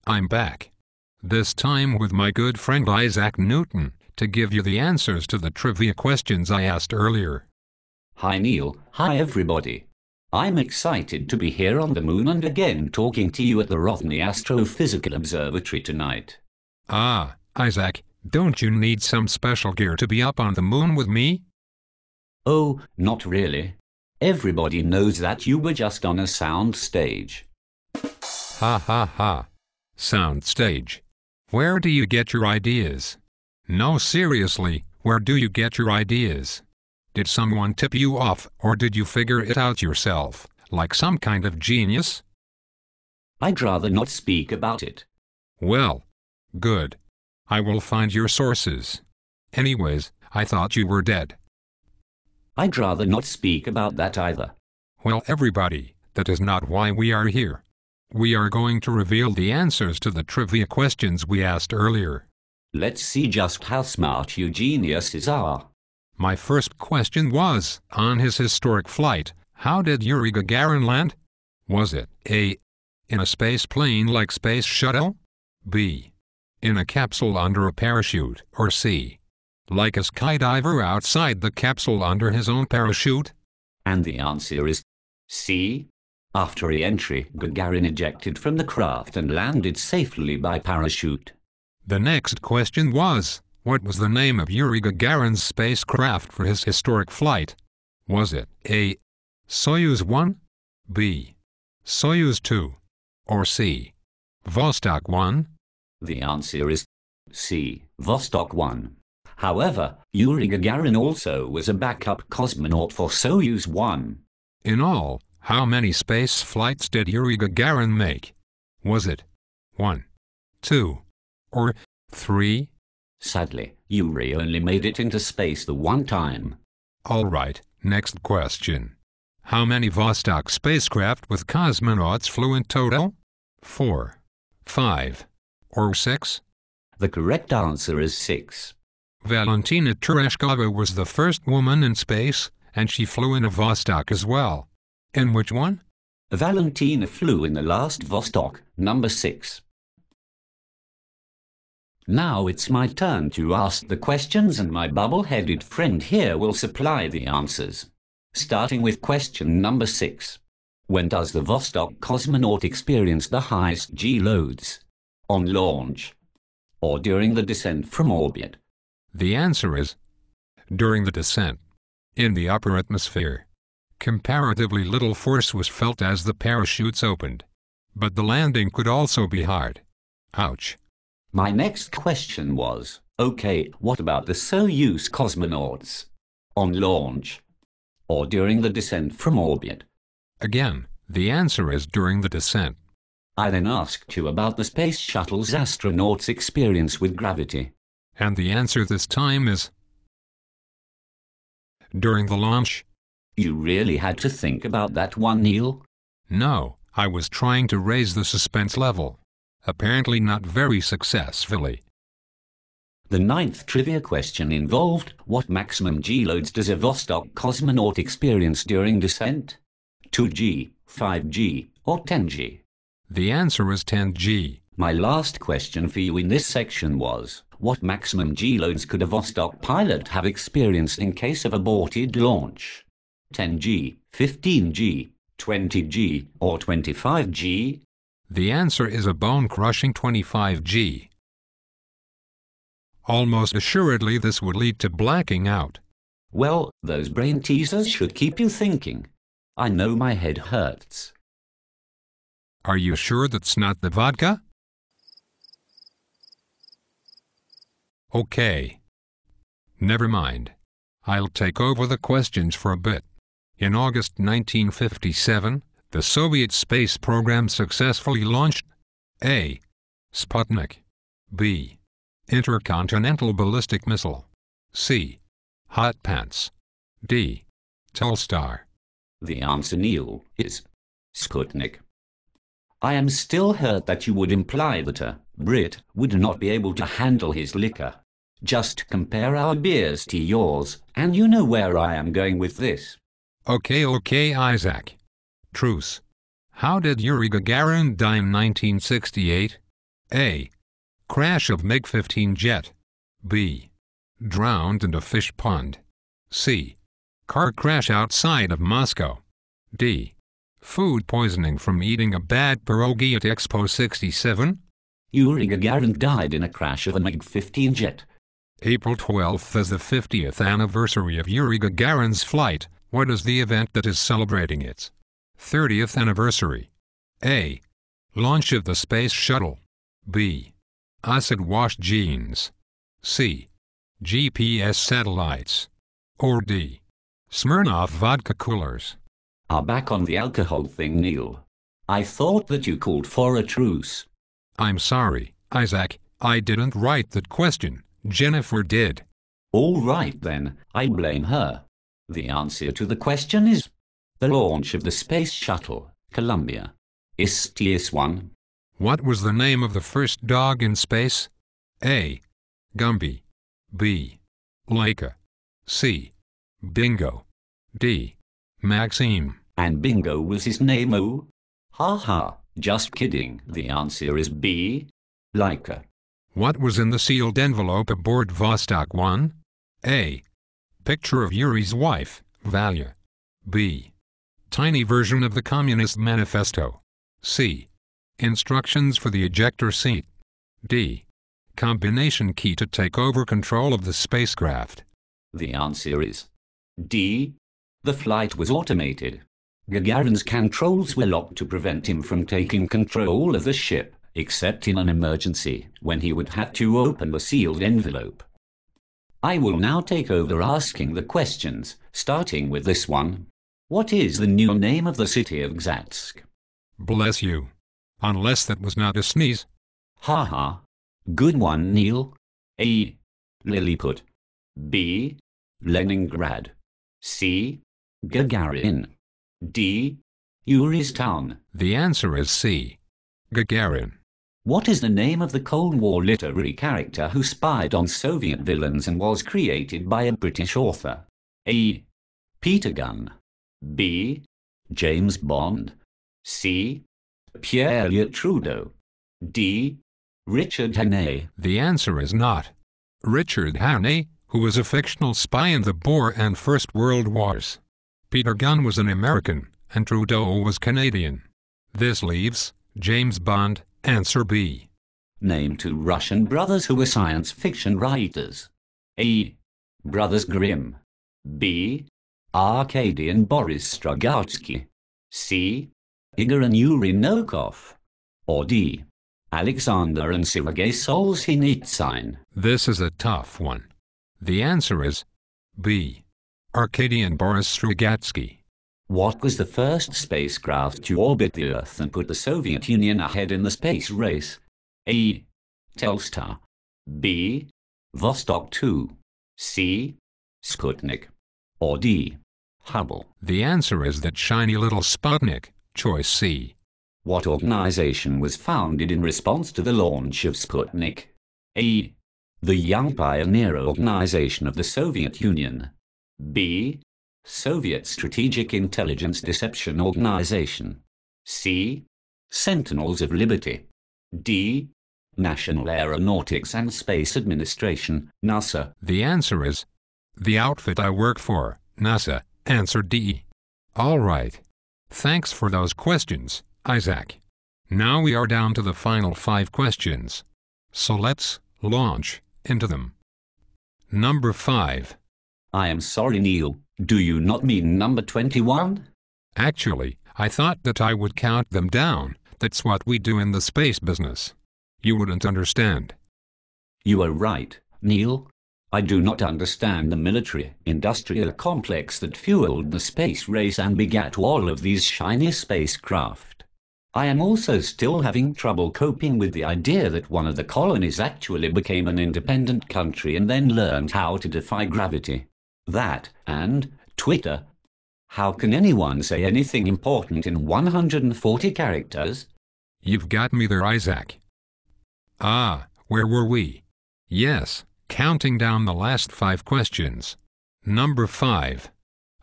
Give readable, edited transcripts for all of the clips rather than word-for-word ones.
I'm back. This time with my good friend Isaac Newton, to give you the answers to the trivia questions I asked earlier. Hi Neil, hi everybody. I'm excited to be here on the moon and again talking to you at the Rothney Astrophysical Observatory tonight. Ah, Isaac, don't you need some special gear to be up on the moon with me? Oh, not really. Everybody knows that you were just on a sound stage. Ha ha ha. Sound stage. Where do you get your ideas? No, seriously, where do you get your ideas? Did someone tip you off, or did you figure it out yourself, like some kind of genius? I'd rather not speak about it. Well, good. I will find your sources. Anyways, I thought you were dead. I'd rather not speak about that either. Well, everybody, that is not why we are here. We are going to reveal the answers to the trivia questions we asked earlier. Let's see just how smart you geniuses are. My first question was, on his historic flight, how did Yuri Gagarin land? Was it A. in a space plane like Space Shuttle? B. in a capsule under a parachute? Or C. like a skydiver outside the capsule under his own parachute? And the answer is C. After re-entry, Gagarin ejected from the craft and landed safely by parachute. The next question was, what was the name of Yuri Gagarin's spacecraft for his historic flight? Was it A. Soyuz 1, B. Soyuz 2, or C. Vostok 1? The answer is C. Vostok 1. However, Yuri Gagarin also was a backup cosmonaut for Soyuz 1. In all, how many space flights did Yuri Gagarin make? Was it 1, 2, or 3? Sadly, Yuri only made it into space the one time. All right, next question. How many Vostok spacecraft with cosmonauts flew in total? 4, 5, or 6? The correct answer is 6. Valentina Tereshkova was the first woman in space, and she flew in a Vostok as well. In which one? Valentina flew in the last Vostok, number 6. Now it's my turn to ask the questions, and my bubble-headed friend here will supply the answers. Starting with question number 6. When does the Vostok cosmonaut experience the highest G-loads? On launch? Or during the descent from orbit? The answer is during the descent. In the upper atmosphere, comparatively little force was felt as the parachutes opened. But the landing could also be hard. Ouch. My next question was, okay, what about the Soyuz cosmonauts? On launch? Or during the descent from orbit? Again, the answer is during the descent. I then asked you about the space shuttle's astronauts' experience with gravity. And the answer this time is during the launch. You really had to think about that one, Neil? No, I was trying to raise the suspense level. Apparently not very successfully. The 9th trivia question involved, what maximum G-loads does a Vostok cosmonaut experience during descent? 2G, 5G, or 10G? The answer is 10G. My last question for you in this section was, what maximum G-loads could a Vostok pilot have experienced in case of aborted launch? 10G, 15G, 20G, or 25G? The answer is a bone-crushing 25G. Almost assuredly this would lead to blacking out. Well, those brain teasers should keep you thinking. I know my head hurts. Are you sure that's not the vodka? Okay. Never mind. I'll take over the questions for a bit. In August 1957, the Soviet space program successfully launched A. Sputnik, B. Intercontinental ballistic missile, C. Hot pants, D. Telstar. The answer, Neil, is Sputnik. I am still hurt that you would imply that a Brit would not be able to handle his liquor. Just compare our beers to yours, and you know where I am going with this. Okay, Isaac. Truce. How did Yuri Gagarin die in 1968? A. Crash of MiG-15 jet. B. Drowned in a fish pond. C. Car crash outside of Moscow. D. Food poisoning from eating a bad pierogi at Expo 67. Yuri Gagarin died in a crash of a MiG-15 jet. April 12th is the 50th anniversary of Yuri Gagarin's flight. What is the event that is celebrating its 30th anniversary? A. Launch of the Space Shuttle. B. Acid-wash jeans. C. GPS satellites. Or D. Smirnoff vodka coolers. Back on the alcohol thing, Neil. I thought that you called for a truce. I'm sorry, Isaac, I didn't write that question. Jennifer did. All right then, I blame her. The answer to the question is the launch of the Space Shuttle, Columbia. STS-1. What was the name of the first dog in space? A. Gumby. B. Laika. C. Bingo. D. Maxime. And Bingo was his name, oh? Ha ha, just kidding. The answer is B. Laika. What was in the sealed envelope aboard Vostok 1? A. Picture of Yuri's wife, Valya. B. Tiny version of the Communist Manifesto. C. Instructions for the ejector seat. D. Combination key to take over control of the spacecraft. The answer is D. The flight was automated. Gagarin's controls were locked to prevent him from taking control of the ship, except in an emergency, when he would have to open the sealed envelope. I will now take over asking the questions, starting with this one. What is the new name of the city of Gzhatsk? Bless you. Unless that was not a sneeze. Ha ha. Good one, Neil. A. Lilliput. B. Leningrad. C. Gagarin. D. Yuri's town. The answer is C. Gagarin. What is the name of the Cold War literary character who spied on Soviet villains and was created by a British author? A. Peter Gunn. B. James Bond. C. Pierre Elliott Trudeau. D. Richard Haney. The answer is not Richard Haney, who was a fictional spy in the Boer and First World Wars. Peter Gunn was an American, and Trudeau was Canadian. This leaves James Bond, answer B. Name two Russian brothers who were science fiction writers. A. Brothers Grimm. B. Arkady and Boris Strugatsky. C. Igor and Yuri Nokov. Or D. Alexander and Sergei Solzhenitsyn. This is a tough one. The answer is B. Arkady and Boris Strugatsky. What was the first spacecraft to orbit the Earth and put the Soviet Union ahead in the space race? A. Telstar. B. Vostok 2. C. Sputnik. Or D. Hubble. The answer is that shiny little Sputnik, choice C. What organization was founded in response to the launch of Sputnik? A. The Young Pioneer Organization of the Soviet Union. B. Soviet Strategic Intelligence Deception Organization. C. Sentinels of Liberty. D. National Aeronautics and Space Administration, NASA. The answer is the outfit I work for, NASA, answer D. All right. Thanks for those questions, Isaac. Now we are down to the final 5 questions. So let's launch into them. Number 5. I am sorry, Neil. Do you not mean number 21? Actually, I thought that I would count them down. That's what we do in the space business. You wouldn't understand. You are right, Neil. I do not understand the military-industrial complex that fueled the space race and begat all of these shiny spacecraft. I am also still having trouble coping with the idea that one of the colonies actually became an independent country and then learned how to defy gravity. That, and Twitter. How can anyone say anything important in 140 characters? You've got me there, Isaac. Ah, where were we? Yes, counting down the last 5 questions. Number 5.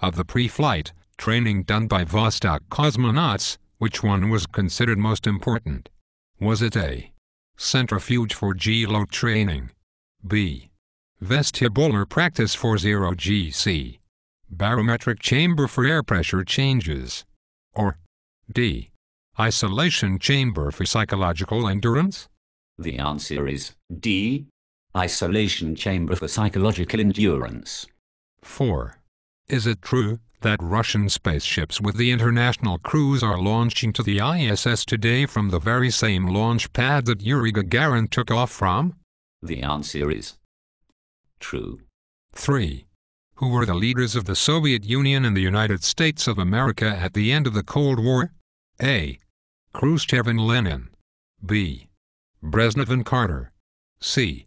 Of the pre-flight training done by Vostok cosmonauts, which one was considered most important? Was it A. Centrifuge for G-load training. B. Vestibular practice for 0GC. Barometric chamber for air pressure changes. Or D. Isolation chamber for psychological endurance? The answer is D. Isolation chamber for psychological endurance. 4. Is it true that Russian spaceships with the international crews are launching to the ISS today from the very same launch pad that Yuri Gagarin took off from? The answer is true. 3. Who were the leaders of the Soviet Union and the United States of America at the end of the Cold War? A. Khrushchev and Lenin. B. Brezhnev and Carter. C.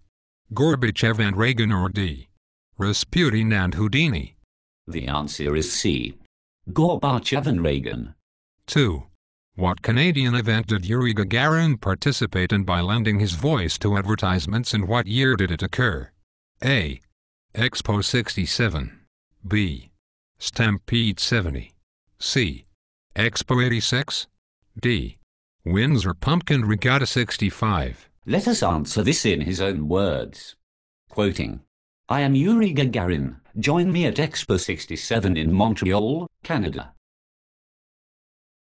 Gorbachev and Reagan, or D. Rasputin and Houdini? The answer is C. Gorbachev and Reagan. 2. What Canadian event did Yuri Gagarin participate in by lending his voice to advertisements, and what year did it occur? A. Expo 67. B. Stampede 70. C. Expo 86. D. Windsor Pumpkin Regatta 65. Let us answer this in his own words. Quoting, "I am Yuri Gagarin. Join me at Expo 67 in Montreal, Canada."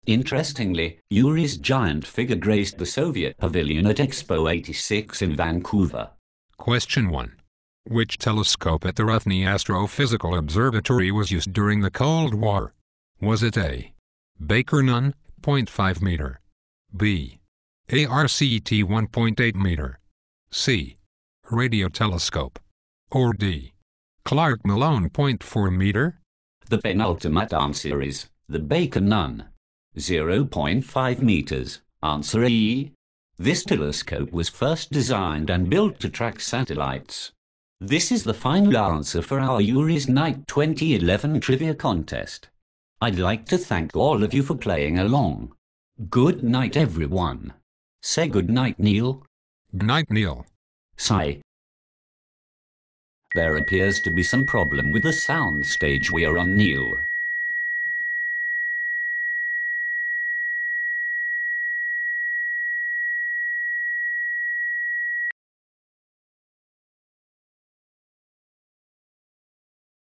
Interestingly, Yuri's giant figure graced the Soviet pavilion at Expo 86 in Vancouver. Question 1. Which telescope at the Rothney Astrophysical Observatory was used during the Cold War? Was it A. Baker Nunn, 0.5 meter. B. ARCT 1.8 meter. C. Radio telescope. Or D. Clark Malone 0.4 meter? The penultimate answer is the Baker Nunn, 0.5 meters. Answer E. This telescope was first designed and built to track satellites. This is the final answer for our Yuri's Night 2011 trivia contest. I'd like to thank all of you for playing along. Good night, everyone. Say good night, Neil. Good night, Neil. Sigh. There appears to be some problem with the sound stage we are on, Neil.